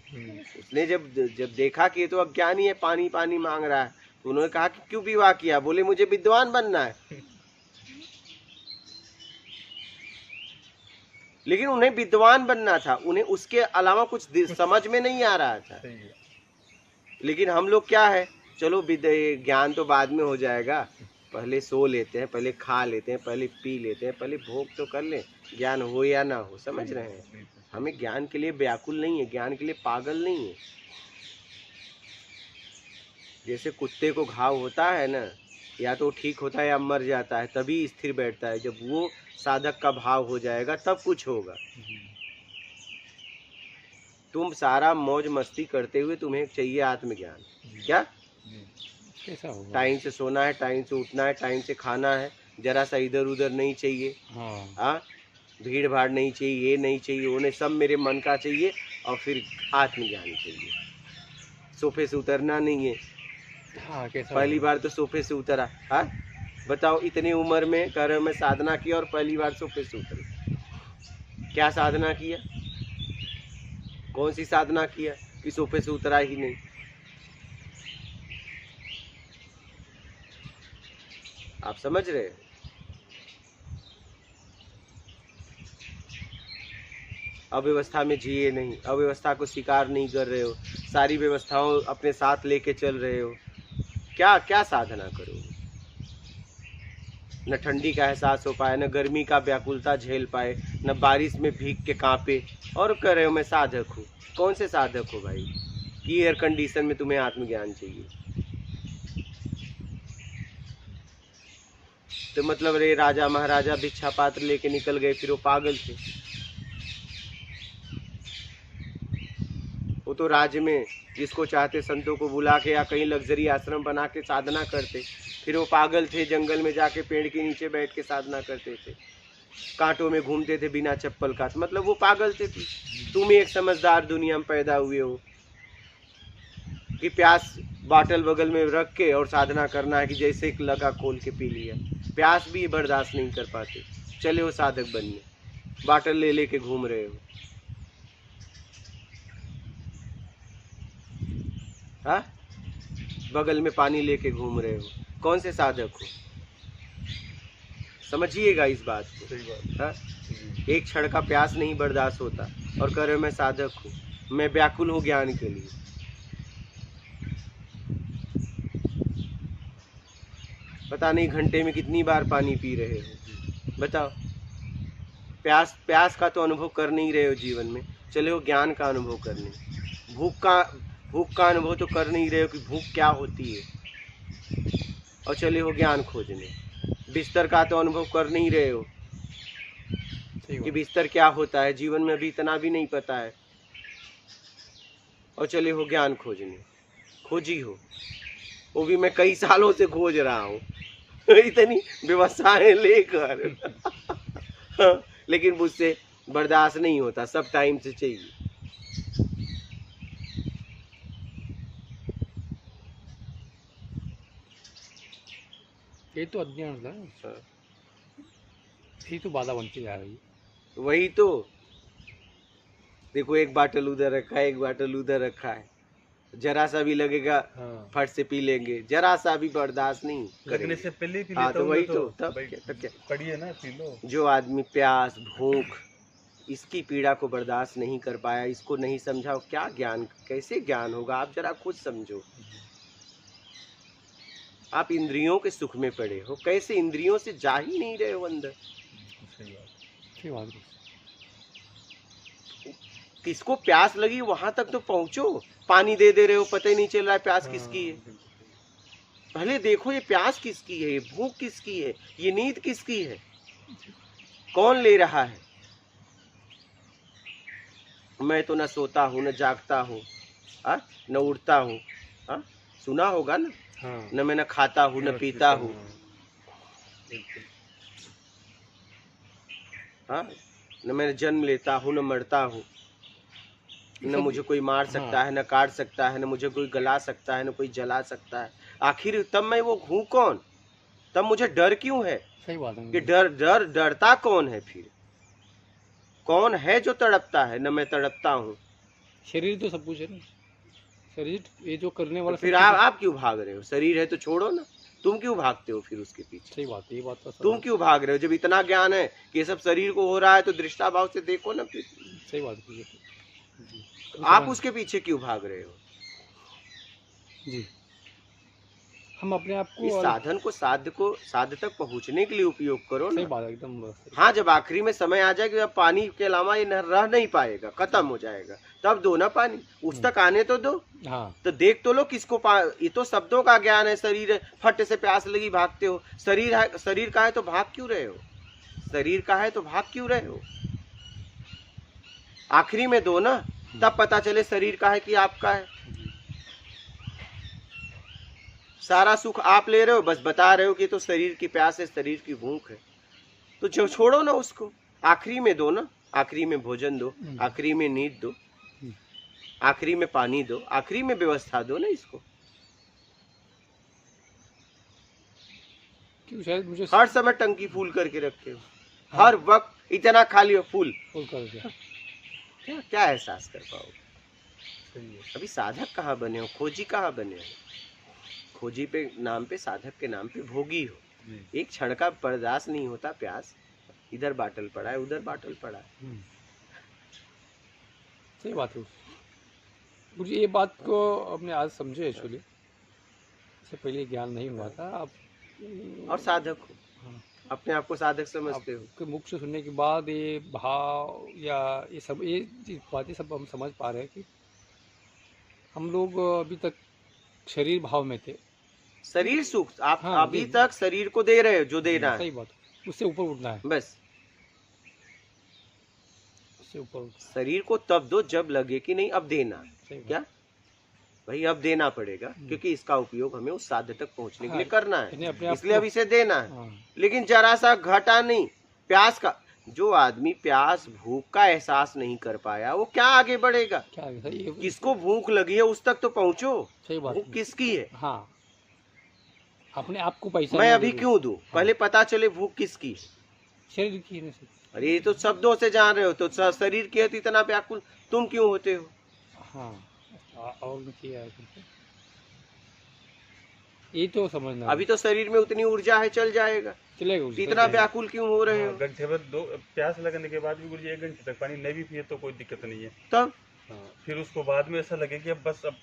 उसने जब देखा कि ये तो अज्ञानी है, पानी पानी मांग रहा है, तो उन्होंने कहा कि क्यों विवाह किया? बोले मुझे विद्वान बनना है। लेकिन उन्हें विद्वान बनना था, उन्हें उसके अलावा कुछ समझ में नहीं आ रहा था। लेकिन हम लोग क्या है, चलो ज्ञान तो बाद में हो जाएगा, पहले सो लेते हैं, पहले खा लेते हैं, पहले पी लेते हैं, पहले भोग तो कर लें, ज्ञान हो या ना हो। समझ रहे हैं? हमें ज्ञान के लिए व्याकुल नहीं है, ज्ञान के लिए पागल नहीं है। जैसे कुत्ते को घाव होता है ना, या तो ठीक होता है या मर जाता है, तभी स्थिर बैठता है। जब वो साधक का भाव हो जाएगा तब कुछ होगा। तुम सारा मौज मस्ती करते हुए तुम्हें चाहिए आत्मज्ञान। क्या? कैसा होगा? टाइम से सोना है, टाइम से उठना है, टाइम से खाना है, जरा सा इधर उधर नहीं चाहिए, हाँ भीड़ भाड़ नहीं चाहिए, ये नहीं चाहिए, वो नहीं, सब मेरे मन का चाहिए। और फिर आत्मज्ञान चाहिए। सोफे से उतरना नहीं है। हाँ कैसा पहली होगा? बार तो सोफे से उतरा। हाँ बताओ, इतनी उम्र में कह रहे हो मैं साधना किया और पहली बार सोफे से उतरे। क्या साधना किया? कौन सी साधना किया कि सोफे से उतरा ही नहीं? आप समझ रहे हैं? अव्यवस्था में जिए नहीं, अव्यवस्था को स्वीकार नहीं कर रहे हो, सारी व्यवस्थाओं अपने साथ लेके चल रहे हो। क्या क्या साधना करोगे? न ठंडी का एहसास हो पाए, न गर्मी का व्याकुलता झेल पाए, न बारिश में भीग के कांपे, और कह रहे हो मैं साधक हूँ। कौन से साधक हो भाई कि एयर कंडीशन में तुम्हें आत्मज्ञान चाहिए? तो मतलब रे राजा महाराजा भिक्षा पात्र लेके निकल गए, फिर वो पागल थे। वो तो राज्य में जिसको चाहते संतों को बुला के या कहीं लग्जरी आश्रम बना के साधना करते। फिर वो पागल थे, जंगल में जाके पेड़ के नीचे बैठ के साधना करते थे, कांटों में घूमते थे बिना चप्पल का। मतलब वो पागल थे। तुम ही एक समझदार दुनिया में पैदा हुए हो कि प्यास बाटल बगल में रख के और साधना करना है कि जैसे एक लगा खोल के पी लिया। प्यास भी बर्दाश्त नहीं कर पाते, चले हो साधक बनिए, बाटल ले लेके घूम रहे हो। हाँ, बगल में पानी लेके घूम रहे हो। कौन से साधक हो? समझिएगा इस बात को। सही बात। हाँ? एक क्षण का प्यास नहीं बर्दाश्त होता और कह रहे हो मैं साधक हूँ, मैं व्याकुल हूँ ज्ञान के लिए। पता नहीं घंटे में कितनी बार पानी पी रहे हो। बताओ, प्यास का तो अनुभव कर नहीं रहे हो जीवन में, चले हो ज्ञान का अनुभव करने। भूख का अनुभव तो कर नहीं रहे हो कि भूख क्या होती है, और चले हो ज्ञान खोजने। बिस्तर का तो अनुभव कर नहीं रहे हो कि बिस्तर क्या होता है, जीवन में अभी इतना भी नहीं पता है, और चले हो ज्ञान खोजने। खोजी हो, वो भी मैं कई सालों से खोज रहा हूँ इतनी व्यवसायें लेकर लेकिन मुझसे बर्दाश्त नहीं होता, सब टाइम से चाहिए। ये तो अज्ञान था, यही तो बाधा बनती जा रही है। वही तो देखो, एक बाटल उधर रखा है, एक बाटल उधर रखा है, जरा सा भी लगेगा हाँ। फट से पी लेंगे, जरा सा भी बर्दाश्त नहीं लगने करेंगे। से पहले ही पी हाँ लेता तो हूँ वही मैं तो, तब भाई, क्या, तब क्या? पड़ी है ना, पी लो। जो आदमी प्यास भूख इसकी पीड़ा को बर्दाश्त नहीं कर पाया, इसको नहीं समझा, क्या ज्ञान, कैसे ज्ञान होगा? आप जरा खुद समझो। आप इंद्रियों के सुख में पड़े हो, कैसे इंद्रियों से जा ही नहीं रहे हो अंदर। सही बात। किसको प्यास लगी वहां तक तो पहुंचो, पानी दे दे रहे हो, पता ही नहीं चल रहा है प्यास किसकी है। पहले देखो ये प्यास किसकी है, ये भूख किसकी है, ये नींद किसकी है, कौन ले रहा है? मैं तो न सोता हूँ न जागता हूँ, न उड़ता हूँ। सुना होगा ना, हाँ। न मैं न खाता हूँ न पीता हूँ। हाँ, न मैं जन्म लेता हूँ न मरता हूँ, न मुझे कोई मार सकता है, न काट सकता है, न मुझे कोई गला सकता है, न कोई जला सकता है। आखिर तब मैं वो हूँ कौन? तब मुझे डर क्यों है? सही बात है कि डरता कौन है? फिर कौन है जो तड़पता है? न मैं तड़पता हूँ। शरीर तो सब कुछ है ना, शरीर ये जो करने वाला तो फिर सब कुछ आप क्यों भाग रहे हो? शरीर है तो छोड़ो ना, तुम क्यों भागते हो फिर उसके पीछे? सही बात है, ये बात तो तुम क्यों भाग रहे हो? जब इतना ज्ञान है कि ये सब शरीर को हो रहा है तो दृष्टा भाव से देखो ना फिर। सही बात है जी। आप उसके पीछे क्यों भाग रहे हो? जी, हम अपने आप इस को साधन को साध तक पहुंचने के लिए उपयोग करो सही ना। बात है, एकदम सही। हाँ, जब आखिरी में समय आ जाए कि अब पानी के अलावा ये रह नहीं पाएगा, खत्म हो जाएगा, तब दो ना पानी, उस तक आने तो दो। हाँ तो देख तो लो किसको ये तो शब्दों का ज्ञान है। शरीर है, फट से प्यास लगी भागते हो। शरीर है, शरीर का है तो भाग क्यों रहे हो? शरीर का है तो भाग क्यों रहे हो? आखिरी में दो ना, तब पता चले शरीर का है कि आपका है। सारा सुख आप ले रहे हो, बस बता रहे हो कि तो शरीर की प्यास है, शरीर की भूख है, तो जो छोड़ो ना उसको, आखिरी में दो ना, आखिरी में भोजन दो, आखिरी में नींद दो, आखिरी में पानी दो, आखिरी में व्यवस्था दो ना इसको। क्यों शायद मुझे हर समय टंकी फूल करके रखे हो, हर वक्त इतना खाली हो, फूल फुल कर दिया। क्या क्या एहसास कर पाओगे? सही है। अभी साधक कहाँ बने हो, खोजी कहाँ बने हो? खोजी पे नाम पे, साधक के नाम पे भोगी हो। जी। एक क्षण का बर्दाश्त नहीं होता प्यास, इधर बाटल पड़ा है, उधर बाटल पड़ा है। सही बात है। मुझे ये बात को अपने आज समझे एक्चुअली, इससे पहले ज्ञान नहीं हुआ था। आप और साधक हो, हाँ, अपने आप को साधक समझते हो। आपके मुख से सुनने के बाद ये भाव या ये बातें सब हम समझ पा रहे हैं कि हम लोग अभी तक शरीर भाव में थे। शरीर सुख आप हाँ, अभी जी। तक शरीर को दे रहे हो जो देना है, सही बात, उससे ऊपर उठना है, बस। उससे ऊपर उठना शरीर को तब दो जब लगे कि नहीं अब देना है। है। सही बात। क्या भाई अब देना पड़ेगा, क्योंकि इसका उपयोग हमें उस साध्य तक पहुंचने के लिए करना यानी है, अपने आप इसलिए को- अब इसे देना है। हाँ, लेकिन जरा सा घटा नहीं, प्यास का जो आदमी प्यास भूख का एहसास नहीं कर पाया वो क्या आगे बढ़ेगा? क्या है सही किसको भूख लगी है उस तक तो पहुंचो। सही बात भूख है। किसकी है? हाँ, अपने आप को पैसा मैं अभी क्यों दूं? पहले पता चले भूख किसकी है। शरीर की नहीं सकती। अरे ये तो शब्दों से जान रहे हो, तो शरीर की है तो इतना व्याकुल तुम क्यों होते हो? हाँ, और में किया है तुमको। ये तो समझना अभी तो शरीर में उतनी ऊर्जा है, चल जाएगा, चलेगा तो उससे। इतना व्याकुल क्यों हो रहे हाँ, हो? घंटे भर दो प्यास लगने के बाद भी गुरुजी 1 घंटे तक पानी नहीं भी पिए तो कोई दिक्कत नहीं है। तब हाँ, फिर उसको बाद में ऐसा लगे कि अब बस अब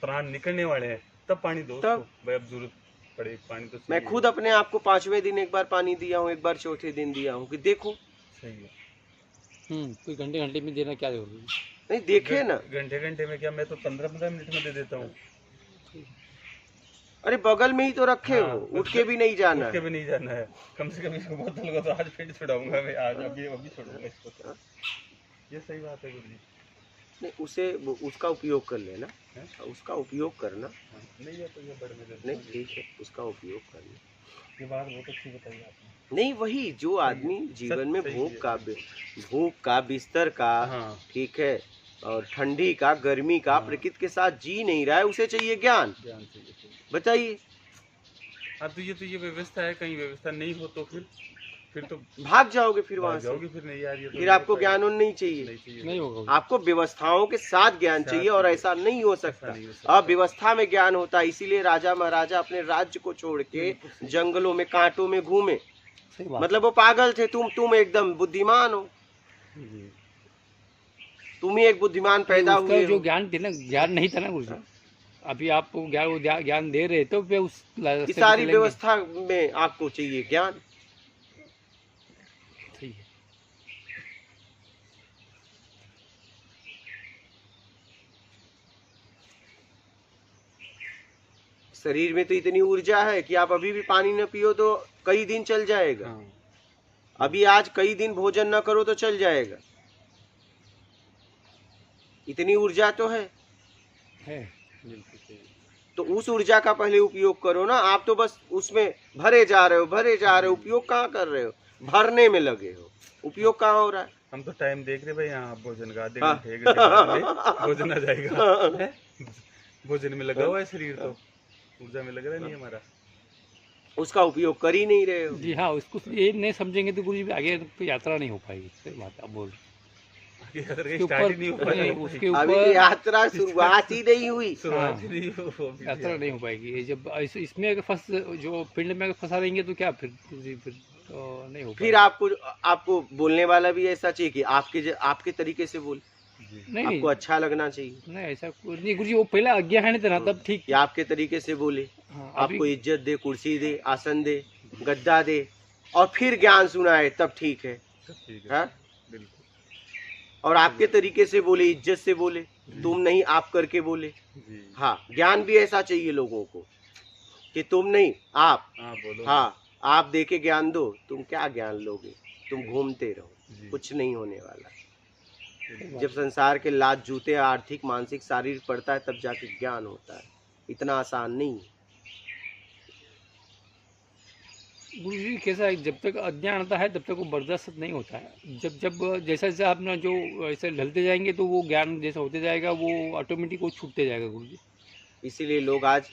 प्राण निकलने वाले हैं, तब पानी दो तब? उसको। भाई अब जरूरत पड़े पानी तो मैं चाहिए। खुद अपने आप को 5वें दिन एक बार पानी दिया हूँ, एक बार चौथे दिन दिया हूँ कि देखो। सही है। कोई घंटे घंटे में देना क्या जरूरी है? नहीं देखे ना, घंटे घंटे में क्या, मैं तो 15-15 मिनट में दे देता हूँ। अरे बगल में ही तो रखे हाँ, हो, उठ के भी नहीं जाना उठ के है। भी नहीं जाना है। कम से कम इसको बोतल को तो आज फिर छुड़ाऊंगा मैं, आज अभी छोड़ूंगा इसको तो। ये सही बात है गुरुजी। नहीं उसे उसका उपयोग कर लेना, हैं? उसका उपयोग करना। हाँ, नहीं है तो ये बड़े में नहीं ठीक है, उसका उपयोग करना। ये बात बहुत अच्छी बताई आपने। नहीं वही जो आदमी जीवन में सही भूख का बिस्तर का, हाँ। ठीक है, और ठंडी का गर्मी का, हाँ। प्रकृति के साथ जी नहीं रहा है, उसे चाहिए ज्ञान। ज्ञान चाहिए। बताइए, हाँ तो ये व्यवस्था है, कहीं व्यवस्था नहीं हो तो फिर तो भाग जाओगे फिर वहां भाग से, जाओगे फिर। नहीं यार, ये तो फिर आपको ज्ञान उन नहीं चाहिए। नहीं चाहिए। नहीं होगा। आपको व्यवस्थाओं के साथ ज्ञान साथ चाहिए, और चाहिए। ऐसा नहीं हो ऐसा सकता। नहीं हो सकता। अब व्यवस्था में ज्ञान होता है, इसीलिए राजा महाराजा अपने राज्य को छोड़ के जंगलों में कांटों में घूमे। सही बात। मतलब वो पागल थे, तुम एकदम बुद्धिमान हो, जी। तुम ही एक बुद्धिमान पैदा उसका हुए जो हो। ज्ञान थे ना, ज्ञान नहीं था ना गुरुजी। अभी आपको ज्ञान दे रहे तो वे उस रास्ते इस पे सारी चलेंगे। व्यवस्था में आपको चाहिए ज्ञान। सही है। शरीर में तो इतनी ऊर्जा है कि आप अभी भी पानी न पियो तो कई दिन चल जाएगा। हाँ। अभी आज कई दिन भोजन न करो तो चल जाएगा, इतनी ऊर्जा तो है। बिल्कुल सही। तो उस ऊर्जा का पहले उपयोग करो ना। आप तो बस उसमें भरे जा रहे हो, उपयोग कहाँ कर रहे हो? भरने में लगे हो, उपयोग कहाँ हो रहा है? हम तो टाइम देख रहे भाई, यहाँ भोजन का आधे हाँ। घंटे 1 घंटे बाद में भोजन आ जाएगा। हैं? भोजन में लगा हुआ है शरीर, तो ऊर्जा में लग रहा नहीं हमारा। उसका उपयोग कर ही नहीं रहे हो। जी हाँ, उसको ये नहीं समझेंगे तो गुरुजी आगे तो यात्रा नहीं हो पाएगी। सही बात आप बोल रहे हैं। आगे उसके स्टार्ट ही नहीं हो ऊपर पाएगा। उसके अभी ऊपर यात्रा शुरुआत ही नहीं हुई। शुरुआत ही नहीं हो अभी। यात्रा नहीं हो पाएगी। ये जब इसमें अगर फंस जो पिंड में अगर फंसा रहेंगे तो क्या फिर तो नहीं हो फिर पाएगा। आपको बोलने वाला भी ऐसा चाहिए कि आपके तरीके से बोल, जी। नहीं आपको नहीं अच्छा लगना चाहिए नहीं, ऐसा कुछ नहीं गुरुजी। वो पहला आज्ञा है नहीं था ना, तब ठीक। कि आपके तरीके से बोले, हाँ, आपको अभी इज्जत दे, कुर्सी दे, आसन दे, गद्दा दे, और फिर ज्ञान सुनाए, तब ठीक है। सब ठीक है। हाँ? बिल्कुल। और आपके तरीके से बोले, इज्जत से बोले, तुम नहीं आप करके बोले। जी। हाँ, ज्ञान भी ऐसा चाहिए लोगों को कि तुम नहीं आप। हाँ बोलो। हाँ, आप दे के ज्ञान दो, तुम क्या ज्ञान लोगे? तुम घूमते रहो, जी। कुछ नहीं होने वाला। जब संसार के लात जूते आर्थिक मानसिक शारीरिक पड़ता है तब जाके ज्ञान होता है, इतना आसान नहीं है। गुरु जी कैसा है, जब तक अज्ञान आता है तब तक वो बर्दाश्त नहीं होता है। जब जब जैसा जैसा अपना जो ऐसे ढलते जाएंगे तो वो ज्ञान जैसा होते जाएगा, वो ऑटोमेटिक वो छूटते जाएगा गुरु जी। इसीलिए लोग आज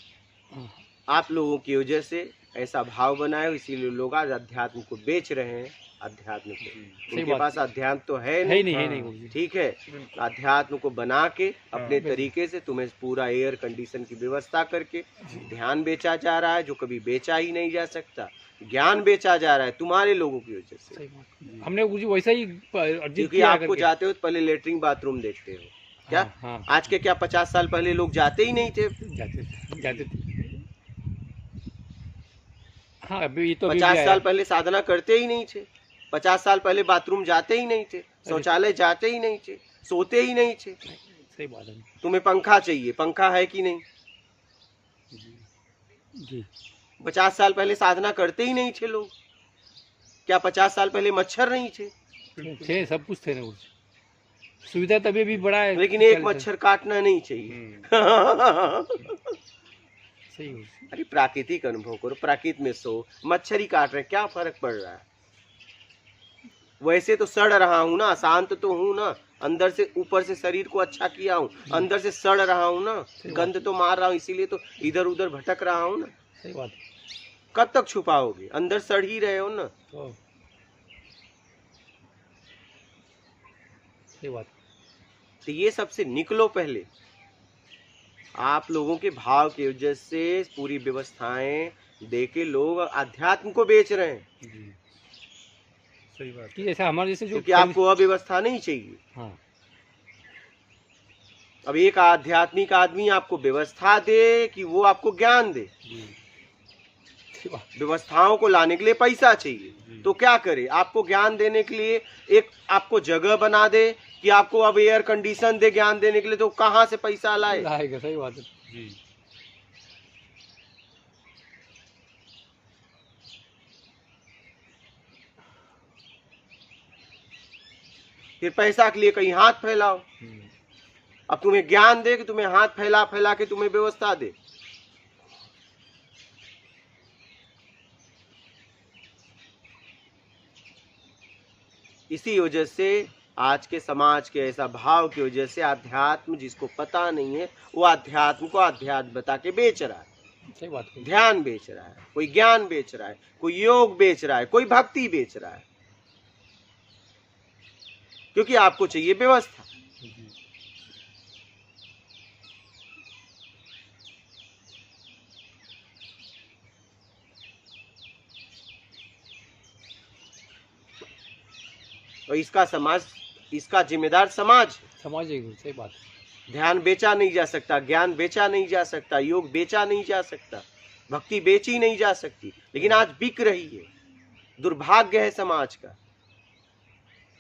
हाँ, आप लोगों की वजह से ऐसा भाव बनाए, इसीलिए लोग आज अध्यात्म को बेच रहे हैं। अध्यात्म को सही उनके बात पास अध्यात्म तो है है नहीं, ही नहीं, है नहीं हाँ। गुरु जी। ठीक है। बिल्कुल। अध्यात्म को बना के अपने बिल्कुल। तरीके से तुम्हें पूरा एयर कंडीशन की व्यवस्था करके ध्यान बेचा जा रहा है, जो कभी बेचा ही नहीं जा सकता। ज्ञान बेचा जा रहा है तुम्हारे लोगों की वजह से, सही बात। हमने गुरु जी वैसा ही अर्जित क्योंकि किया आपको करके। जाते हो तो पहले लेटरिन बाथरूम देखते हो क्या? हाँ, हाँ, आज के क्या 50 साल पहले लोग जाते ही नहीं थे? जाते थे। हाँ, अभी ये तो अभी 50 भी साल आया। पहले साधना करते ही नहीं थे, 50 साल पहले बाथरूम जाते ही नहीं थे, शौचालय जाते ही नहीं थे, सोते ही नहीं थे। सही बात है तुम्हें पंखा चाहिए, पंखा है कि नहीं? जी। 50 साल पहले साधना करते ही नहीं थे लोग। क्या 50 साल पहले मच्छर नहीं थे? थे, सब कुछ थे ना गुरु जी। सुविधा तभी भी बड़ा है, लेकिन एक चलते। मच्छर काटना नहीं चाहिए। सही गुरु जी। अरे प्राकृतिक अनुभव करो, प्राकृतिक में सो, मच्छर ही काट रहे, क्या फर्क पड़ रहा है? वैसे तो सड़ रहा हूँ ना, शांत तो हूँ ना, अंदर से ऊपर से शरीर को अच्छा किया हूँ, अंदर से सड़ रहा हूँ ना, गंध तो मार रहा हूँ, इसीलिए तो इधर उधर भटक रहा हूँ ना। सही बात है। कब तक छुपाओगे? अंदर सड़ ही रहे हो ना। तो सही बात। तो ये सबसे निकलो पहले। आप लोगों के भाव की वजह से पूरी व्यवस्थाएं देके लोग अध्यात्म को बेच रहे हैं, जी सही बात। कि जैसे हमारे जैसे जो क्योंकि आपको अव्यवस्था नहीं चाहिए। हाँ, अब एक आध्यात्मिक आदमी आपको व्यवस्था दे कि वो आपको ज्ञान दे। जी सही बात। व्यवस्थाओं को लाने के लिए पैसा चाहिए, जी। तो क्या करे? आपको ज्ञान देने के लिए एक आपको जगह बना दे कि आपको अब एयर कंडीशन दे ज्ञान देने के लिए, तो कहाँ से पैसा लाए? लाएगा, सही बात है। जी फिर पैसा के लिए कहीं हाथ फैलाओ। अब तुम्हें ज्ञान दे कि तुम्हें हाथ फैला फैला के तुम्हें व्यवस्था दे। इसी वजह से आज के समाज के ऐसा भाव की वजह से अध्यात्म जिसको पता नहीं है, वो अध्यात्म को अध्यात्म बता के बेच रहा है। सही बात है। ध्यान बेच रहा है, कोई ज्ञान बेच रहा है, कोई योग बेच रहा है, कोई भक्ति बेच रहा है, क्योंकि आपको चाहिए व्यवस्था। और इसका जिम्मेदार समाज है। समाज है गुरु, सही बात है। ध्यान बेचा नहीं जा सकता, ज्ञान बेचा नहीं जा सकता, योग बेचा नहीं जा सकता, भक्ति बेची नहीं जा सकती, लेकिन आज बिक रही है। दुर्भाग्य है समाज का,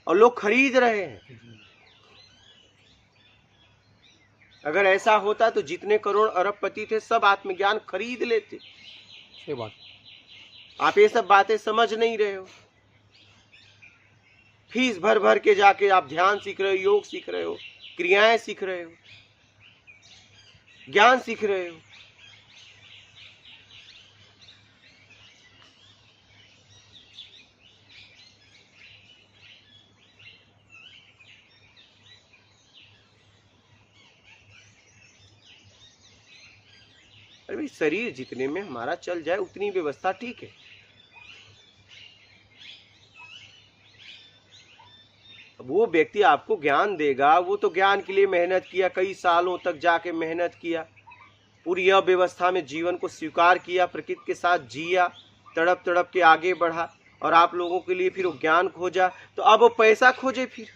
और लोग खरीद रहे हैं। अगर ऐसा होता तो जितने करोड़ अरबपति थे सब आत्मज्ञान खरीद लेते। सही बात। आप ये सब बातें समझ नहीं रहे हो। फीस भर भर के जाके आप ध्यान सीख रहे हो, योग सीख रहे हो, क्रियाएं सीख रहे हो, ज्ञान सीख रहे हो। अरे भाई, शरीर जितने में हमारा चल जाए उतनी व्यवस्था ठीक है। वो व्यक्ति आपको ज्ञान देगा, वो तो ज्ञान के लिए मेहनत किया, कई सालों तक जाके मेहनत किया, पूरी अव्यवस्था में जीवन को स्वीकार किया, प्रकृति के साथ जिया, तड़प तड़प के आगे बढ़ा, और आप लोगों के लिए फिर वो ज्ञान खोजा। तो अब वो पैसा खोजे, फिर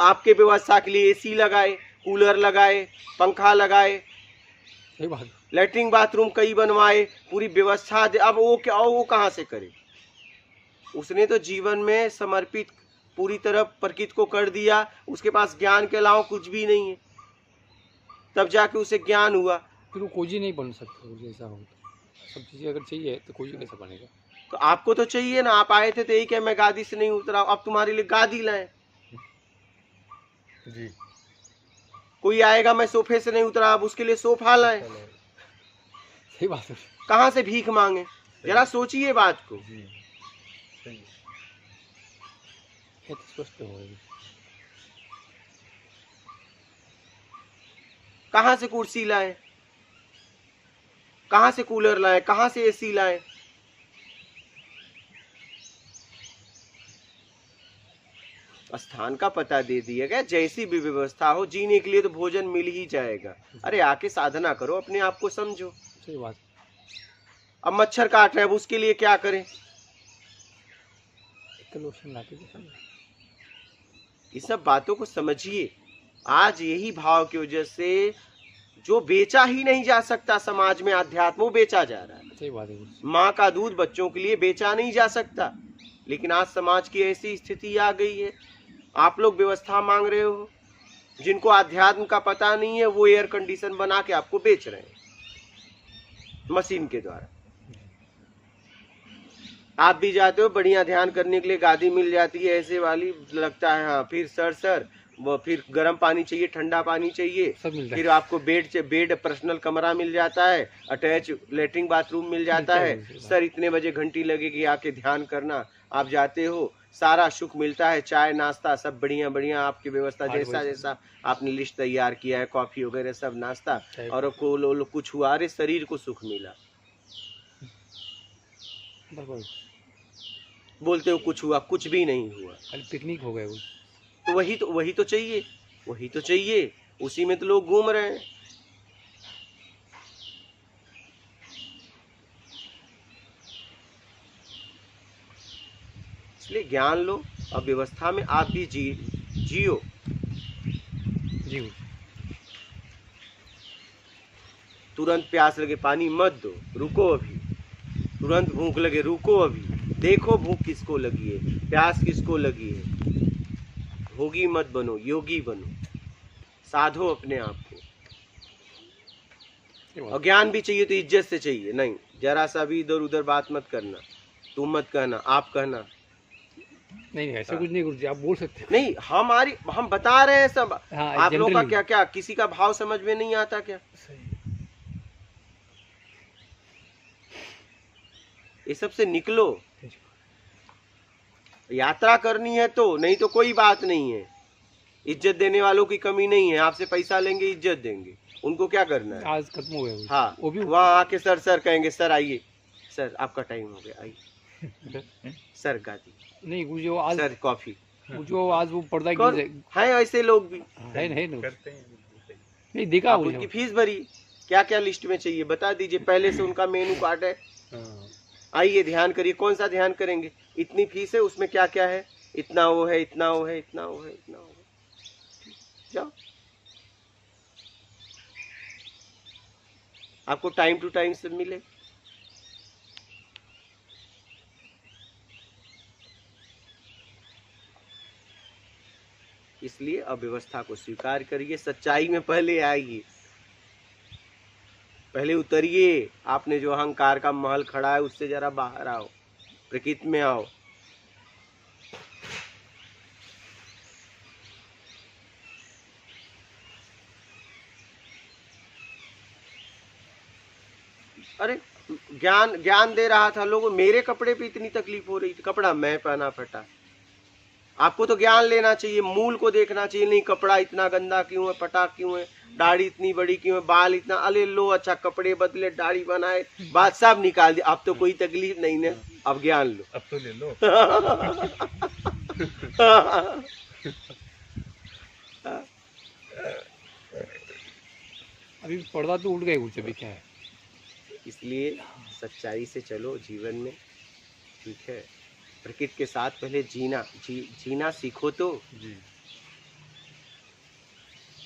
आपके व्यवस्था के लिए एसी लगाए, कूलर लगाए, पंखा लगाए, सही बात। लेटरिन बाथरूम कई बनवाए, पूरी व्यवस्था दे। अब वो क्या, वो कहाँ से करे? उसने तो जीवन में समर्पित पूरी तरह प्रकृति को कर दिया, उसके पास ज्ञान के अलावा कुछ भी नहीं है, तब जाके उसे ज्ञान हुआ। फिर वो खोजी नहीं बन सकता गुरु जी, ऐसा हो तो सब चीज़ें अगर चाहिए तो खोजी कैसे बनेगा? तो आपको तो चाहिए ना, आप आए थे तो यही क्या मैं गादी से नहीं उतरा, अब तुम्हारे लिए गादी लाए। जी। कोई आएगा मैं सोफे से नहीं उतरा, आप उसके लिए सोफा लाए, सही बात है। कहाँ से भीख मांगे? जरा सोचिए बात को। जी सही है। ये तो स्वस्थ हो गई। कहाँ से कुर्सी लाए, कहाँ से कूलर लाए, कहाँ से एसी लाए? स्थान का पता दे दिया गया, जैसी भी व्यवस्था हो, जीने के लिए तो भोजन मिल ही जाएगा। अरे आके साधना करो, अपने आप को समझो। सही बात। अब मच्छर काट रहे हैं, अब उसके लिए क्या करें? एक लोशन लाके दे सकते। इस सब बातों को समझिए। आज यही भाव की वजह से जो बेचा ही नहीं जा सकता समाज में अध्यात्म, वो बेचा जा रहा है। सही बात है गुरु। माँ का दूध बच्चों के लिए बेचा नहीं जा सकता, लेकिन आज समाज की ऐसी स्थिति आ गई है। आप लोग व्यवस्था मांग रहे हो, जिनको अध्यात्म का पता नहीं है वो एयर कंडीशन बना के आपको बेच रहे हैं मशीन के द्वारा। आप भी जाते हो, बढ़िया ध्यान करने के लिए गादी मिल जाती है ऐसे वाली, लगता है हाँ, फिर सर वो फिर गर्म पानी चाहिए, ठंडा पानी चाहिए, सब मिलता फिर है। आपको बेड पर्सनल कमरा मिल जाता है, अटैच लेटरिन बाथरूम मिल जाता है। सर इतने बजे घंटी लगेगी, आके ध्यान करना। आप जाते हो, सारा सुख मिलता है, चाय नाश्ता सब बढ़िया बढ़िया आपकी व्यवस्था, जैसा जैसा आपने लिस्ट तैयार किया है, कॉफी वगैरह सब नाश्ता, और आपको कुछ हुआ, अरे शरीर को सुख मिला, बराबर। बोलते हो कुछ हुआ, कुछ भी नहीं हुआ। खाली पिकनिक हो गया वो। तो वही तो चाहिए, वही तो चाहिए, उसी में तो लोग घूम रहे हैं। इसलिए ज्ञान लो और व्यवस्था में आप भी जियो। जी गुरु। तुरंत प्यास लगे पानी मत दो, रुको अभी। तुरंत भूख लगे, रुको अभी, देखो भूख किसको लगी है, प्यास किसको लगी है। भोगी मत बनो, योगी बनो, साधो अपने आप को। और ज्ञान भी चाहिए तो इज्जत से चाहिए, नहीं जरा सा भी इधर उधर बात मत करना, तुम मत कहना, आप कहना। नहीं ऐसा कुछ नहीं गुरु जी, आप बोल सकते हो। नहीं, हम बता रहे हैं सब। हाँ, आप लोगों का generally। क्या किसी का भाव समझ में नहीं आता क्या? ये सब से निकलो। यात्रा करनी है तो, नहीं तो कोई बात नहीं है। इज्जत देने वालों की कमी नहीं है, आपसे पैसा लेंगे, इज्जत देंगे, उनको क्या करना है? आज खत्म हो गया गुरु। हाँ, वो भी वहाँ आके सर कहेंगे, सर आइए, सर आपका टाइम हो गया, आइए सर गादी, नहीं गुरु जी, वो आज सर कॉफी। जो आज वो पर्दा गिर कौन जाए। है ऐसे लोग भी? है नहीं नहीं करते हैं। नहीं देखा आप गुरु उनकी जी। फीस भरी, क्या क्या लिस्ट में चाहिए बता दीजिए, पहले से उनका मेनू कार्ड है। हाँ। आइए ध्यान करिए, कौन सा ध्यान करेंगे, इतनी फीस है, उसमें क्या क्या है, इतना वो है, इतना वो है, इतना वो है, इतना वो है, जाओ। आपको टाइम टू टाइम सब मिले। इसलिए अव्यवस्था को स्वीकार करिए, सच्चाई में पहले आइए, पहले उतरिए। आपने जो अहंकार का महल खड़ा है उससे जरा बाहर आओ, प्रकृति में आओ। अरे ज्ञान दे रहा था लोगों, मेरे कपड़े पे इतनी तकलीफ हो रही थी, कपड़ा मैं पहना फटा। आपको तो ज्ञान लेना चाहिए, मूल को देखना चाहिए, नहीं कपड़ा इतना गंदा क्यों है, फटा क्यों है, दाढ़ी इतनी बड़ी क्यों है, बाल इतना, अरे लो अच्छा कपड़े बदले, दाढ़ी बनाए, बात सब निकाल दी, अब तो कोई तकलीफ नहीं ना, अब ज्ञान लो। अब तो ले लो। अभी पर्दा तो उठ गए गुरु जी, अभी क्या है। इसलिए सच्चाई से चलो जीवन में, ठीक है। प्रकृति के साथ पहले जीना सीखो तो। जी।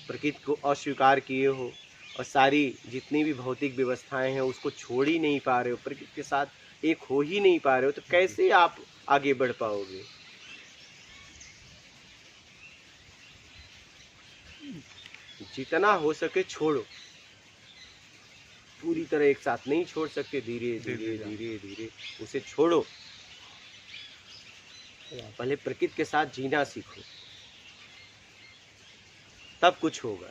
प्रकृति को अस्वीकार किए हो और सारी जितनी भी भौतिक व्यवस्थाएं हैं उसको छोड़ ही नहीं पा रहे हो, प्रकृति के साथ एक हो ही नहीं पा रहे हो, तो कैसे आप आगे बढ़ पाओगे? जितना हो सके छोड़ो, पूरी तरह एक साथ नहीं छोड़ सकते, धीरे धीरे धीरे धीरे उसे छोड़ो। पहले प्रकृति के साथ जीना सीखो। तब कुछ होगा।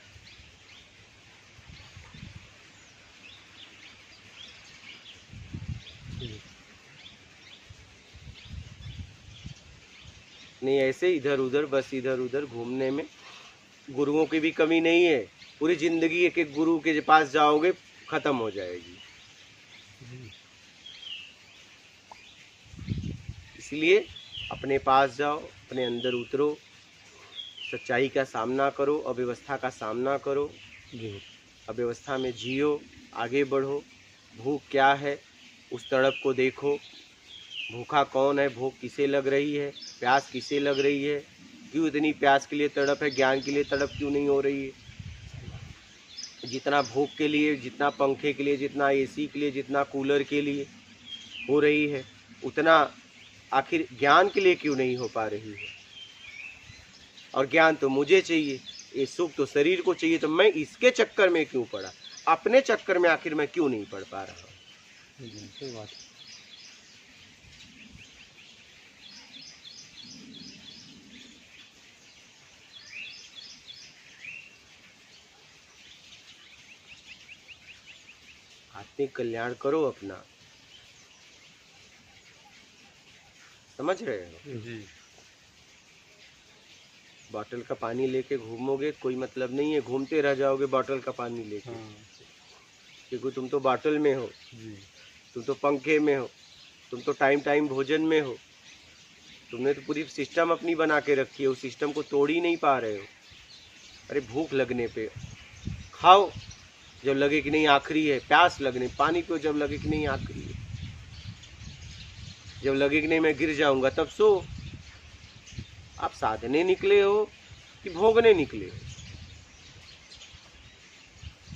नहीं ऐसे इधर उधर बस इधर उधर घूमने में गुरुओं की भी कमी नहीं है। पूरी जिंदगी एक एक गुरु के पास जाओगे खत्म हो जाएगी। इसलिए अपने पास जाओ, अपने अंदर उतरो, सच्चाई का सामना करो, अव्यवस्था का सामना करो, जी अव्यवस्था में जियो, आगे बढ़ो। भूख क्या है उस तड़प को देखो, भूखा कौन है, भूख किसे लग रही है, प्यास किसे लग रही है, क्यों इतनी प्यास के लिए तड़प है, ज्ञान के लिए तड़प क्यों नहीं हो रही है। जितना भूख के लिए, जितना पंखे के लिए, जितना एसी के लिए, जितना कूलर के लिए हो रही है, उतना आखिर ज्ञान के लिए क्यों नहीं हो पा रही है। और ज्ञान तो मुझे चाहिए, ये सुख तो शरीर को चाहिए, तो मैं इसके चक्कर में क्यों पड़ा, अपने चक्कर में आखिर मैं क्यों नहीं पड़ पा रहा हूँ। सही बात है। आत्मिक कल्याण करो अपना, समझ रहे हो। जी बॉटल का पानी लेके घूमोगे कोई मतलब नहीं है, घूमते रह जाओगे बॉटल का पानी लेके, हाँ क्योंकि तुम तो बॉटल में हो, जी तुम तो पंखे में हो, तुम तो टाइम टाइम भोजन में हो, तुमने तो पूरी सिस्टम अपनी बना के रखी है, उस सिस्टम को तोड़ ही नहीं पा रहे हो। अरे भूख लगने पे खाओ, जब लगे कि नहीं आखिरी है, प्यास लगने पानी पियो, जब लगे कि नहीं आखिरी है, जब लगे कि नहीं मैं गिर जाऊंगा तब सो। आप साधने निकले हो कि भोगने निकले हो।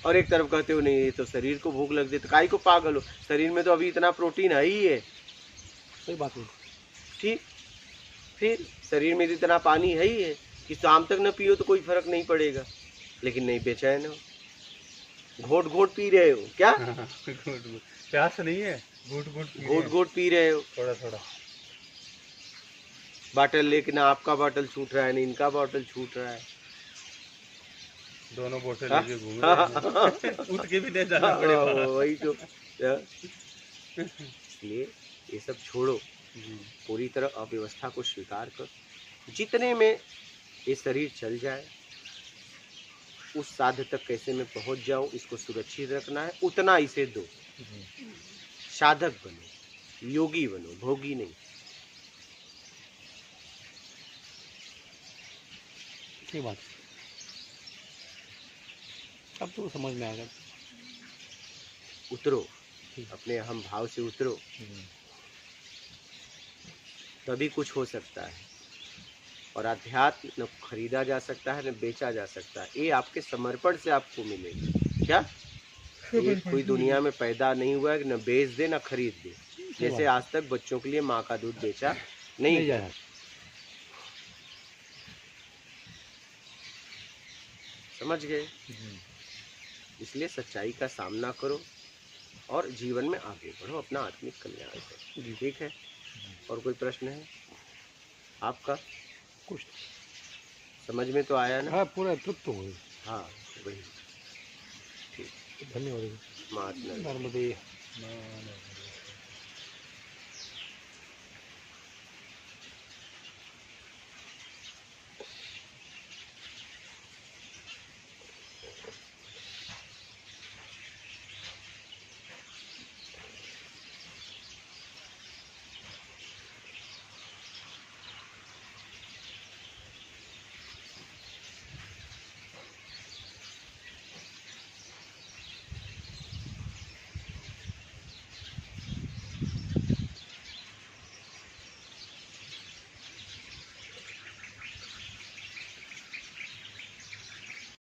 और एक तरफ कहते हो नहीं ये तो शरीर को भूख लग जाती, काहे को पागल हो, शरीर में तो अभी इतना प्रोटीन है ही है। सही बात है। ठीक, फिर शरीर में इतना पानी है ही है कि शाम तक न पियो तो कोई फर्क नहीं पड़ेगा, लेकिन नहीं बेचैन हो, घोट घोट पी रहे हो क्या, प्यास नहीं है, घूट घूट घोट घोट पी रहे हो। थोड़ा थोड़ा बॉटल लेके ना आपका बॉटल छूट रहा है ना इनका बॉटल छूट रहा है। दोनों बोतल हाँ? लेके घूम रहे हैं। उठ के भी नहीं जाना पड़ेगा। वही तो। इसलिए ये सब छोड़ो, जी पूरी तरह अव्यवस्था को स्वीकार कर। जितने में ये शरीर चल जाए उस साध्य तक कैसे मैं पहुंच जाऊं, इसको सुरक्षित रखना है, उतना इसे दो। जी साधक बनो, योगी बनो, भोगी नहीं। सही बात है। अब तो समझ में आएगा। उतरो, अपने अहम भाव से उतरो, तभी कुछ हो सकता है। और अध्यात्म न खरीदा जा सकता है न बेचा जा सकता है, ये आपके समर्पण से आपको मिलेगा। क्या ये कोई दुनिया में पैदा नहीं हुआ है कि न बेच दे न खरीद दे। जैसे आज तक बच्चों के लिए माँ का दूध बेचा नहीं नहीं गया। जाना। समझ गए। इसलिए सच्चाई का सामना करो और जीवन में आगे बढ़ो, अपना आत्मिक कल्याण करो। ठीक है। और कोई प्रश्न है आपका? कुछ समझ में तो आया ना? हाँ, पूरा तृप्त हो गई। हाँ वही। ठीक, धन्यवाद। महात्मा। नर्मदे।